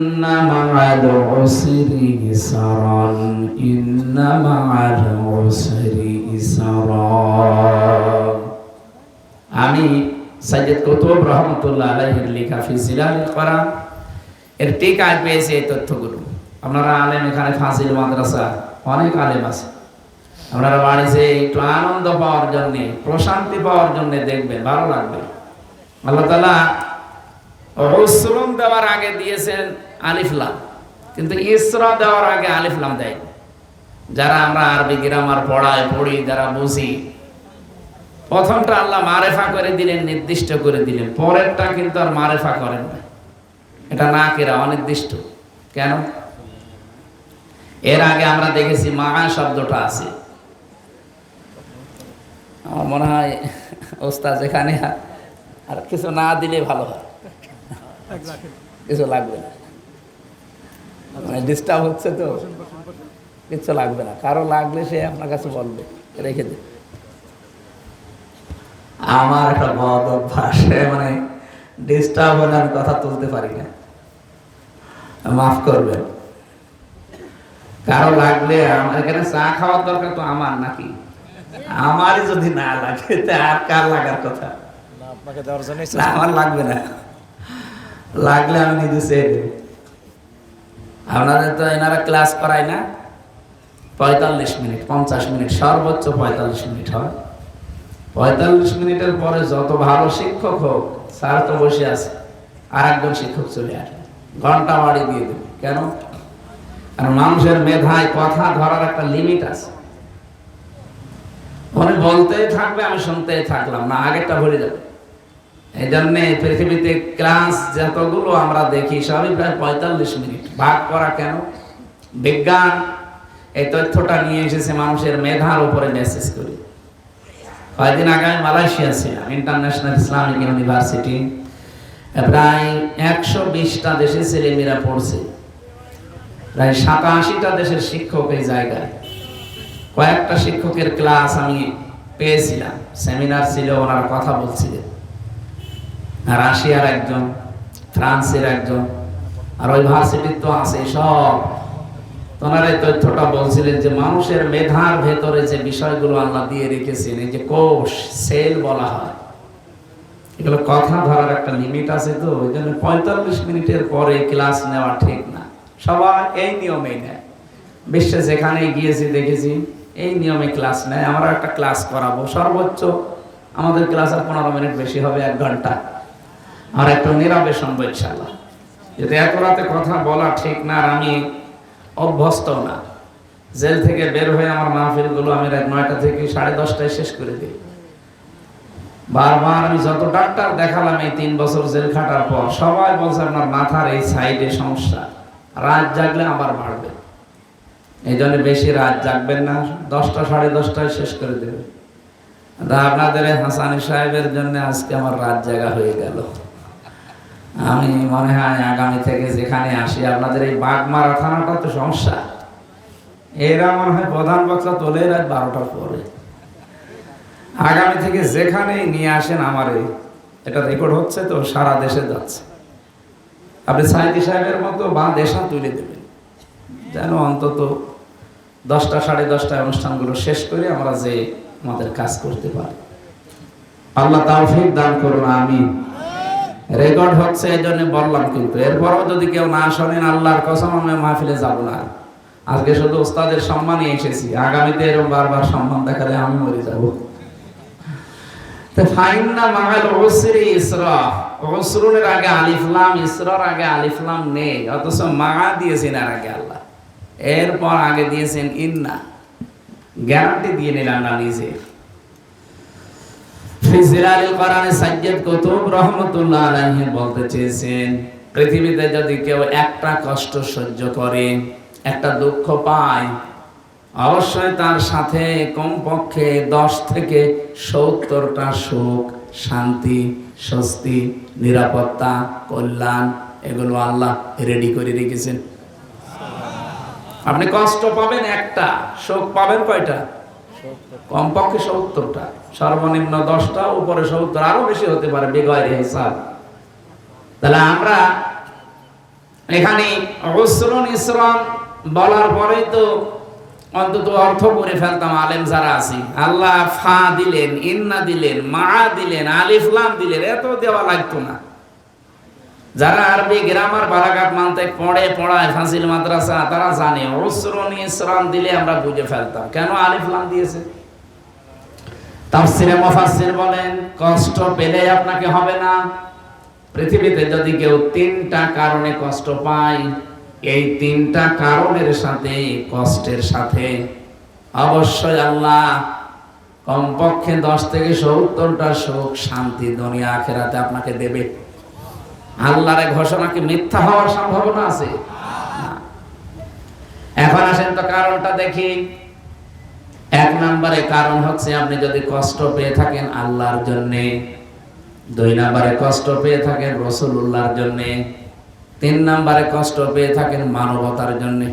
ইন্না মা'আল উসরি ইসরান ইন্না মা'আল উসরি ইসরা। আমি সাইয়্যিদ কুতুব রহমাতুল্লাহ আলাইহির লেখা ফি জিলালিল কোরআন এর টিকায় পেয়েছি এই তথ্যগুলো। আপনারা আলেম, এখানে ফাজিল মাদ্রাসা অনেক আলেম আছে, আপনারা বাড়িতে একটু আনন্দ পাওয়ার জন্য, প্রশান্তি পাওয়ার জন্য দেখবেন, ভালো লাগবে। আল্লাহ তাআলা উসরুন দেওয়ার আগে দিয়েছেন আলিফ লাম, কিন্তু ইসরা দেওয়ার আগে আলিফ লাম দেয়। যারা আমরা আরবি গ্রামার পড়ি, যারা বুঝি, প্রথমটা আল্লাহ মারেফা করে দিলেন, নির্দিষ্ট করে দিলেন, পরেরটা কিন্তু আর মারেফা করেন না। এটা না কেরা, অনির্দিষ্ট। কেন? এর আগে আমরা দেখেছি মা শব্দটা আছে। আমার মনে হয় ওস্তাদ যেখানে আর কিছু না দিলে ভালো হয়, কিছু লাগবে না, মানে ডিস্টার্ব হচ্ছে তো, কিছু লাগবে না। কারো লাগলে সে আপনার কাছে বলবে, রেখে দে। আমার একটা বদ অভ্যাস, মানে ডিস্টার্ব হলে আমি কথা তুলতে পারি না, মাফ করবেন। কারো লাগলে, এখানে চা খাওয়ার দরকার তো আমার নাকি? আমারই যদি না লাগে তা আর কার লাগার কথা? না, আমার লাগবে না, লাগলে আমি নিজে চেয়ে দেব। আপনাদের তো এনারা ক্লাস করায় না 45 মিনিট, 50 মিনিট, সর্বোচ্চ 45 মিনিট হয়। 45 মিনিটের পরে যত ভালো শিক্ষক হোক, স্যার তো বসে আছে, আর একজন শিক্ষক চলে আসে, ঘন্টা বাড়ি দিয়ে দেবে। কেন? কারণ মানুষের মেধায় কথা ধরার একটা লিমিট আছে। উনি বলতেই থাকবে, আমি শুনতেই থাকলাম, না আগেরটা ভরে যাবে। এই জন্যে পৃথিবীতে ক্লাস যতগুলো আমরা দেখি সবই প্রায় 45 মিনিট। ভাগ করা কেন? বিজ্ঞান এই তথ্যটা নিয়ে এসেছে মানুষের মেধার উপরে মেসেজ করে। কয়েকদিন আগে আমি মালয়েশিয়া ছিলাম, ইন্টারন্যাশনাল ইসলামিক ইউনিভার্সিটি। প্রায় 120টা দেশের ছেলেমেয়েরা পড়ছে, প্রায় 87টা দেশের শিক্ষক এই জায়গায়। কয়েকটা শিক্ষকের ক্লাস আমি পেয়েছিলাম, সেমিনার ছিল, ওনারা কথা বলছিলেন। রাশিয়ার একজন, ফ্রান্সের একজন, আর ওই ভার্সিটির তো আছে সব। ওনারা এই তথ্যটা বলছিলেন যে মানুষের মেধার ভেতরে যে বিষয়গুলো আল্লাহ দিয়ে রেখেছেন, এই যে কোষ, সেল বলা হয়, এগুলো কথা ধরার একটা লিমিট আছে। তো ওই জন্য 45 মিনিটের পরে ক্লাস নেওয়া ঠিক না। সবাই এই নিয়মেই নেয়, বিশ্বে যেখানে গিয়েছি দেখেছি এই নিয়মে ক্লাস নেয়। আমরা একটা ক্লাস করাবো, সর্বোচ্চ আমাদের ক্লাস আর 15 মিনিট, বেশি হবে 1 ঘন্টা। আর একটু নীরবে শুনবো ইনশাআল্লাহ। যদি এত রাতে কথা বলা ঠিক না, আর আমি অভ্যস্ত না। জেল থেকে বের হয়ে আমার মাহফিলগুলো আমি রাত 9টা থেকে 10:30টায় শেষ করে দিই। বারবার আমি যত ডাক্তার দেখালাম এই 3 বছর জেল খাটার পর, সবাই বলছে আপনার মাথার এই সাইডে সমস্যা, রাত জাগলে আবার বাড়বে। এই জন্য বেশি রাত জাগবেন না, 10টা 10:30টায় শেষ করে দেবেন। আপনাদের হাসানি সাহেবের জন্য আজকে আমার রাত জাগা হয়ে গেল। আমি মনে হয় আগামী থেকে যেখানে আসি, আপনাদের এই বাগমারা থানাটা তো সমস্যা, এরা মনে হয় প্রধান বক্তা তোলে রাত 12টার পরে। আগামী থেকে যেখানেই নিয়ে আসেন আমার এটা রেকর্ড হচ্ছে তো, সারা দেশে যাচ্ছে। আপনি সাইদি সাহেবের মতো বা দেশা তুলে দেবেন, যেন অন্তত 10টা 10:30টায় অনুষ্ঠানগুলো শেষ করে আমরা যে আমাদের কাজ করতে পারি। আল্লাহ তাওফিক দান করুন, আমিন। রেকর্ড হচ্ছে এই জন্য বললাম, কিন্তু এরপরও যদি কেউ না শোনেন, আল্লাহর কসম আমি মাহফিলে যাব না। আজকে শুধু ওস্তাদের সম্মানই এসেছি, আগামীতে এরকম বারবার সম্মান দেখালে আমি মরে যাব। ফাইন্না মা'আল উসরি ইসরা, উসরুনের আগে আলিফ লাম, ইসরার আগে আলিফ লাম নেই, অথচ মা দিয়েছেন এর আগে আল্লাহ। এরপর আগে দিয়েছেন ইন্না, গ্যারান্টি দিয়ে নিলাম না নিজে। ফি জিলালিল কোরআনে সাইয়্যিদ কুতুব রহমাতুল্লাহ আলাইহি বলতে চেয়েছেন, পৃথিবীতে যদি কেউ একটা কষ্ট সহ্য করে, একটা দুঃখ পায়, অবশ্যই তার সাথে কমপক্ষে 10 থেকে 70টা সুখ, শান্তি, স্বস্তি, নিরাপত্তা, কল্যাণ, এগুলো আল্লাহ রেডি করে রেখেছেন। আপনি কষ্ট পাবেন একটা, সুখ পাবেন কয়টা? কমপক্ষে 70টা, সর্বনিম্ন 10টা, উপরে 70, আরো বেশি হতে পারে বেগয়রে হিসাব। তাহলে আমরা এখানে উসরুন ইসরান বলার পরেই তো অন্তত অর্থ করে ফেলতাম আলেম যারা আছি। আল্লাহ ফা দিলেন, ইন্না দিলেন, মা দিলেন, আলিফ লাম দিলেন, এত দেওয়া লাগতো না। যারা আরবি গ্রামার বালাগাত মানতিক পড়ায় ফাজিল মাদ্রাসা, তারা জানে উসরুন ইসরান দিলে আমরা বুঝে ফেলতাম কেন আলিফ লাম দিয়েছে। তাফসিরে মুফাসসির বলেন কষ্ট পেলে আপনাকে হবে না। পৃথিবীতে যদি কেউ তিনটা কারণে কষ্ট পায়, এই তিনটা কারণের সাথে কষ্টের সাথে অবশ্যই আল্লাহ কমপক্ষে 10 থেকে 70টা সুখ শান্তি দুনিয়া আখিরাতে আপনাকে দেবে। আল্লাহর ঘোষণা কি মিথ্যা হওয়ার সম্ভাবনা আছে? এখন আসেন তো কারণটা দেখি। 1 নম্বরে কারণ হচ্ছে আপনি যদি কষ্ট পেয়ে থাকেন আল্লাহর জন্যে, 2 নম্বরে কষ্ট পেয়ে থাকেন রাসূলুল্লাহর জন্যে, 3 নম্বরে কষ্ট পেয়ে থাকেন মানবতার জন্যে।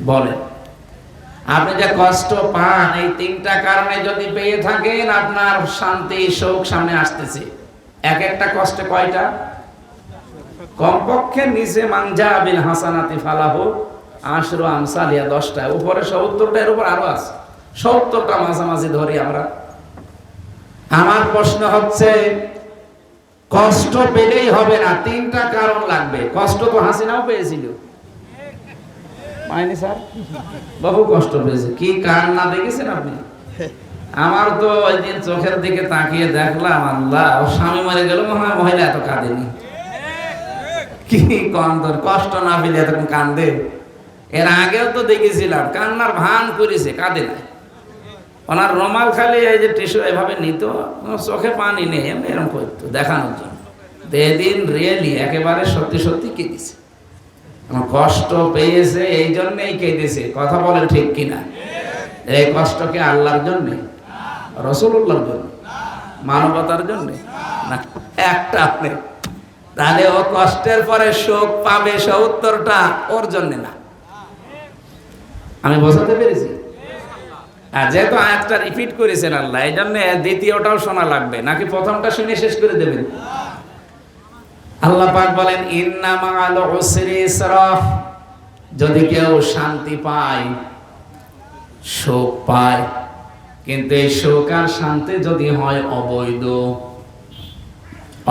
বলে আপনি যে কষ্ট পান এই 3টা কারণে যদি পেয়ে থাকেন, আপনার শান্তি সুখ সামনে আসতেছে। এক একটা কষ্টে কয়টা? কমপক্ষে নিচে মানজা বিল হাসানাতি ফালাহু আশরু আমসালিয়া, 10টা, উপরে 70টা, এর উপর আরো আছে 70টা মাঝামাঝি ধরি আমরা। আমার প্রশ্ন হচ্ছে কষ্ট পেলেই হবে না, 3টা কারণ লাগবে। কষ্ট তো হাসিনাও পেয়েছিল, পায়নি স্যার? বহু কষ্ট পেয়েছে। কি কান্না দেখেছেন আপনি? আমার তো ওই দিন চোখের দিকে তাকিয়ে দেখলাম, আল্লাহ, ও স্বামী মরে গেল, মহিলা এত কাঁদেনি। কি কন্দর, কষ্ট না পেলে এতক্ষণ কান্দে? এর আগেও তো দেখেছিলাম কান্নার ভান করেছে, কাঁদে না। ওনার রুমাল খালি এই যে টিস্যু এভাবে নিত, চোখে পানি নেই, এরকম করতো দেখানোর জন্য। এদিন রিয়েলি একেবারে সত্যি সত্যি কেঁদেছে। কষ্ট পেয়েছে এই জন্যই কেঁদেছে। কথা বলেন ঠিক কিনা? এই কষ্টকে আল্লাহর জন্যে, রাসূলুল্লাহর জন্য, মানবতার জন্যে না, একটা আপনি। তাহলে ও কষ্টের পরে সুখ পাবে 70টা, ওর জন্য না। আমি বোঝাতে পেরেছি? আর যেহেতু আয়াতটা রিপিট করেছেন আল্লাহ, এই জন্য দ্বিতীয়টাও শোনা লাগবে, নাকি প্রথমটা শুনে শেষ করে দেবেন? আল্লাহ পাক বলেন ইন্না মা'আল উসরি ইসরা। যদি কেউ শান্তি পায়, সুখ পায়, কিন্তু এই সুখ আর শান্তি যদি হয় অবৈধ,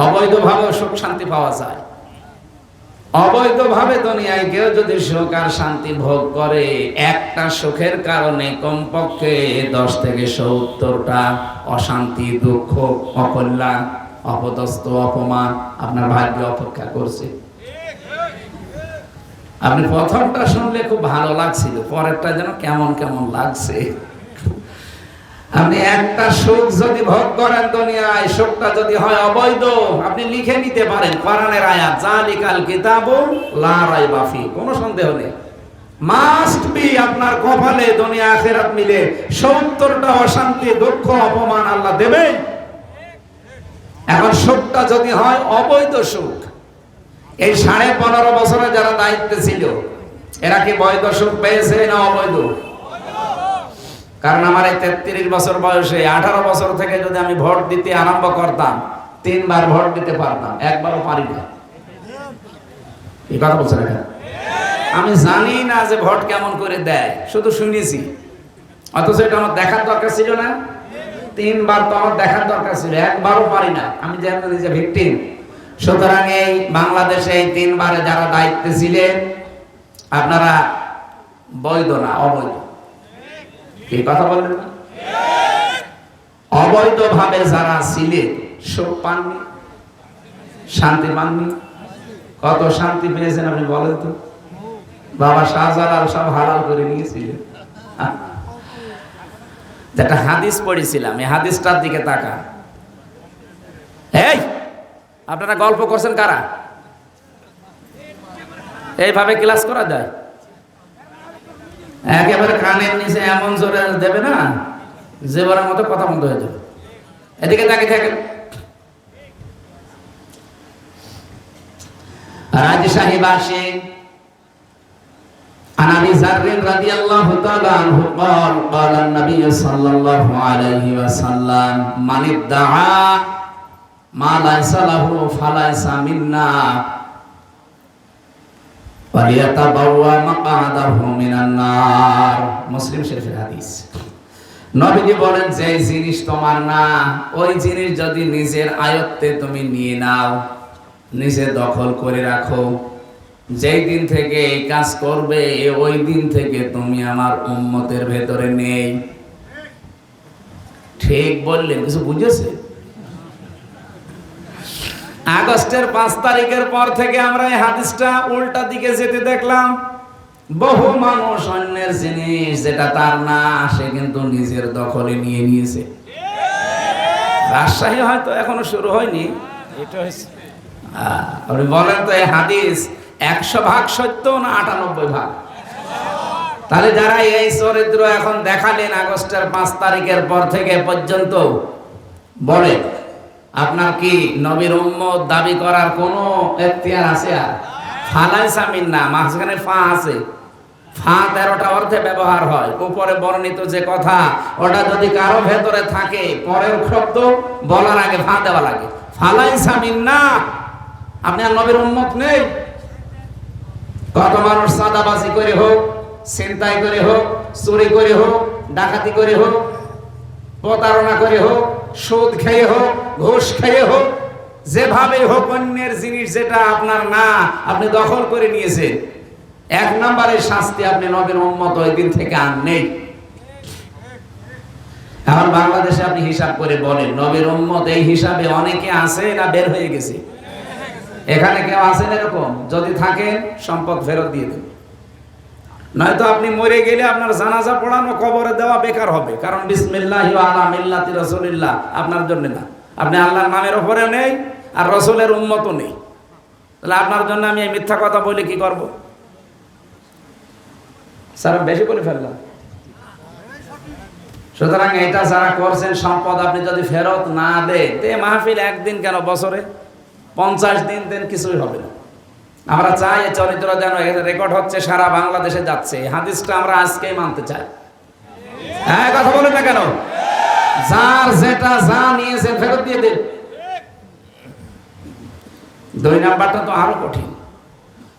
অবৈধভাবে সুখ শান্তি পাওয়া যায়। অবৈধভাবে দুনিয়ায় কেউ যদি সুখ আর শান্তি ভোগ করে, একটা সুখের কারণে কমপক্ষে 10 থেকে 70টা অশান্তি, দুঃখ, অকল্যাণ, অপদস্থ, অপমান আপনার ভাগ্যে অপেক্ষা করছে। আপনি প্রথমটা শুনলে খুব ভালো লাগছিল, পরেরটা যেন কেমন কেমন লাগছে। আপনি একটা সুখ যদি ভোগ করেন দুনিয়ায়, সুখটা যদি হয় অবৈধ, আপনি লিখে নিতে পারেন কোরআনের আয়াত, জালিকাল কিতাবু লা রাইবা ফি, কোনো সন্দেহ নেই। মাস্ট বি আপনার কপালে দুনিয়া আখিরাত মিলে 70টা অশান্তি, দুঃখ, অপমান আল্লাহ দেবে। এখন সুখটা যদি হয় অবৈধ সুখ, এই 15.5 বছরে যারা দায়িত্বে ছিল, এরা কি বৈধ সুখ পেয়েছে না অবৈধ? কারণ আমার এই 33 বছর বয়সে 18 বছর থেকে যদি আমি ভোট দিতে আরম্ভ করতাম, 3 বার ভোট দিতে পারতাম, একবারও পারি না। এই কথা বলছেন এটা? আমি জানি না যে ভোট কেমন করে দেয়, শুধু শুনেছি। অথচ এটা আমার দেখার দরকার ছিল না? 3 বার তো আমার দেখার দরকার ছিল, একবারও পারি না। আমি যেহেতু নিজে ভিকটিম, সুতরাং এই বাংলাদেশে এই 3 বারে যারা দায়িত্বে ছিলেন, আপনারা বৈধ না, অবৈধ। এই কথা বললেন না? অবৈধভাবে যারা ছিলেন সুখ পাননি, শান্তি পাননি। কত শান্তি পেয়েছেন আপনি বলেন তো? বাবা শাহজালাল সব হালাল করে নিয়েছিলেন। যেটা হাদিস পড়েছিলাম, এই হাদিসটার দিকে তাকান। এই আপনারা গল্প করছেন কারা? এইভাবে ক্লাস করা যায়? একেবারে কানের নিচে এমন জোরে দেবে না, জেবরের মতো কথা বন্ধ হয়ে যাবে। এদিকে তাকিয়ে থাকেন। রাজশাহী বাসী عن ابي ذر رضي الله تعالى عنه قال قال النبي صلى الله عليه وسلم من ادعى ما ليس له فليس منا। ওয়ালিয়াতাবাওয়া মাকআদাহু মিনান নার, মুসলিম শরীফের হাদিস। নবীজি বলেন, যে জিনিস তোমার না, ওই জিনিস যদি নিজের আয়ত্তে তুমি নিয়ে নাও, নিজে দখল করে রাখো, যেই দিন থেকে এই কাজ করবে ওই দিন থেকে তুমি আমার উম্মতের ভেতরে নেই। ঠিক বললেন, কিছু বুঝেছে? আগস্টের 5 তারিখের পর থেকে আমরা এই হাদিসটা উল্টা দিকে যেতে দেখলাম। বহু মানুষ অন্যের জিনিস যেটা তার না, সে কিন্তু নিজের দখলে নিয়ে নিয়েছে। রাজশাহী হয়তো এখনো শুরু হয়নি। আপনি বলেন তো, এই হাদিস 100 ভাগ সত্য না 98 ভাগ? তাহলে যারা এই চরিত্র এখন দেখালেন আগস্টের 5 তারিখের পর থেকে পর্যন্ত, বলে আপনার কি নবীর উম্মত দাবি করার কোনো এখতিয়ার আছে? আর ফালাইসা মিন্না, মাঝখানে ফা আছে। ফা 13টা অর্থে ব্যবহার হয়। উপরে বর্ণিত যে কথা, ওটা যদি কারো ভেতরে থাকে, পরের শব্দ বলার আগে ফা দেওয়া লাগে। ফালাইসা মিন্না, আপনি আর নবীর উম্মত নেই। কত মানুষ চাঁদাবাজি করে হোক, ছিনতাই করে হোক, চুরি করে হোক, ডাকাতি করে হোক, প্রতারণা করে হোক, সুদ খেয়ে হোক, ঘুষ খেয়ে হোক, যেভাবে হোক অন্যের জিনিস যেটা আপনার না, আপনি দখল করে নিয়েছেন। 1 নম্বরের শাস্তি, আপনি নবীর উম্মত ওই দিন থেকে আর নেই। এখন বাংলাদেশে আপনি হিসাব করে বলেন, নবীর উম্মত এই হিসাবে অনেকে আছে না বের হয়ে গেছে? এখানে কেউ আছেন এরকম? যদি থাকেন, সম্পদ ফেরত দিয়ে দেন। নয়তো আপনি মরে গেলে আপনার জানাজা পড়ানো, কবরে দেওয়া বেকার হবে। কারণ বিসমিল্লাহি ওয়া আলা মিল্লাতি রাসূলিল্লাহ আপনার জন্য না। আপনি আল্লাহর নামের উপরে নেই, আর রাসূলের উম্মতও নেই। তাহলে আপনার জন্য আমি এই মিথ্যা কথা বলে কি করব? স্যার বেশি বলে ফেললাম। সুতরাং এটা যারা করছেন, সম্পদ আপনি যদি ফেরত না দেন, তে মাহফিল একদিন কেন, বছরে 50 দিন দেন, কিছুই হবে না। আমরা চাই এই চরিত্র যেন রেকর্ড হচ্ছে, সারা বাংলাদেশে যাচ্ছে। হাদিসটা আমরা আজকেই মানতে চাই। হ্যাঁ, কথা বলেন না কেন? যার যেটা যা নিয়েছেন ফেরত দিয়ে দেন। 2 নাম্বারটা তো আরো কঠিন।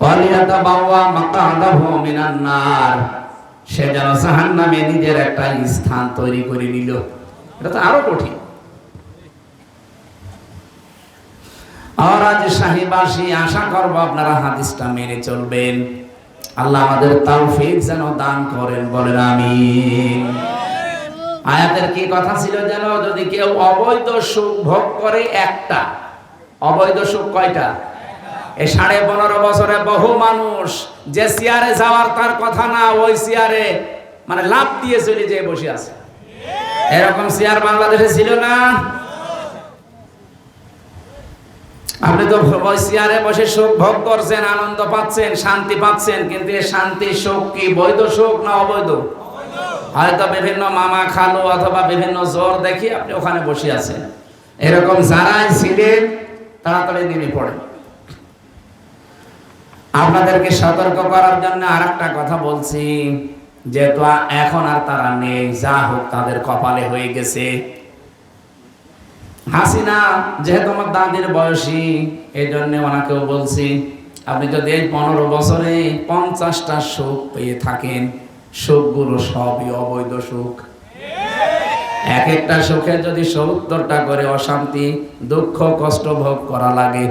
ওয়ালিয়াতাবাওয়া মাকআদাহু মিনান নার, সে যেন জাহান্নামে নিজের একটা স্থান তৈরি করে নিল। এটা তো আরো কঠিন। আর আজ শাহীবাসী, আশা করব আপনারা হাদিসটা মেনে চলবেন। আল্লাহ আমাদের তৌফিক যেন দান করেন, বলেন আমিন। আয়াতের কি কথা ছিল যেন? যদি কেউ অবৈধ সুখ ভোগ করে, একটা অবৈধ সুখ কয়টা? এই 15.5 বছরে বহু মানুষ যে চেয়ারে যাওয়ার তার কথা না, ওই চেয়ারে মানে লাভ দিয়ে চলে যেয়ে বসে আছে। এরকম চেয়ার বাংলাদেশে ছিল না? আপনি তো ওই চেয়ারে বসে সুখ ভোগ করছেন, আনন্দ পাচ্ছেন, শান্তি পাচ্ছেন, কিন্তু এই শান্তি সুখ কি বৈধ সুখ না অবৈধ? হয়তো বিভিন্ন মামা খালু অথবা বিভিন্ন জোর দেখি আপনি ওখানে বসে আছেন। এরকম যারাই ছিলেন, তাড়াতাড়ি নেমে পড়েন। আপনাদেরকে সতর্ক করার জন্য আরেকটা কথা বলছি, যেহেতু এখন আর তারা নেই, যা হোক তাদের কপালে হয়ে গেছে। হাসিনা যেহেতু আমার দাদির বয়সী, এই জন্য ওনাকেও বলছি, আপনি যদি এই 15 বছরে 50টা সুখ পেয়ে থাকেন, সুখগুলো সবই অবৈধ সুখ। এক একটা সুখে যদি 70টা করে অশান্তি, দুঃখ, কষ্ট ভোগ করা লাগে,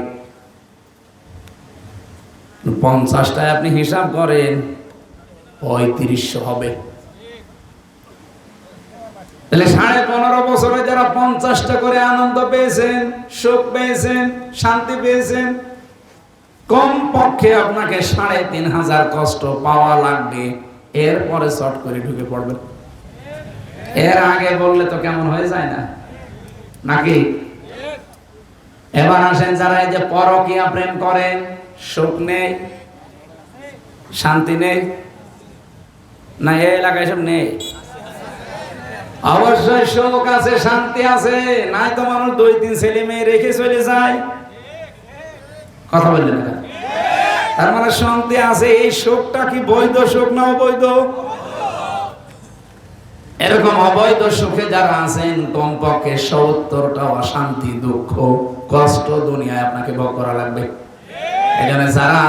50টায় আপনি হিসাব করেন 3500 হবে। তাহলে 15.5 বছরে যারা 50টা করে আনন্দ পেয়েছেন, সুখ পেয়েছেন, শান্তি পেয়েছেন, কম পক্ষে আপনাকে 3500 কষ্ট পাওয়া লাগবে। এরপরে শর্ট করে ঢুকে পড়বেন। এর আগে বললে তো কেমন হয়ে যায় না নাকি? এবার আসেন, যারা এই যে পরকীয়া প্রেম করেন, সুখ নেই, শান্তি নেই না? এই এলাকায় সব নেই। অবশ্যই সুখ আছে, শান্তি আছে, নাই তো মানুষ 2-3 ছেলে মেয়ে রেখে চলে যায়। কথা বললেন না? তার মানে শান্তি আছে। এই সুখটা কি বৈধ সুখ না অবৈধ? এরকম অবৈধ সুখে যারা আছেন, কমপক্ষে 70টা অশান্তি, দুঃখ, কষ্ট দুনিয়ায় আপনাকে ভোগ করা লাগবে। এখানে যারা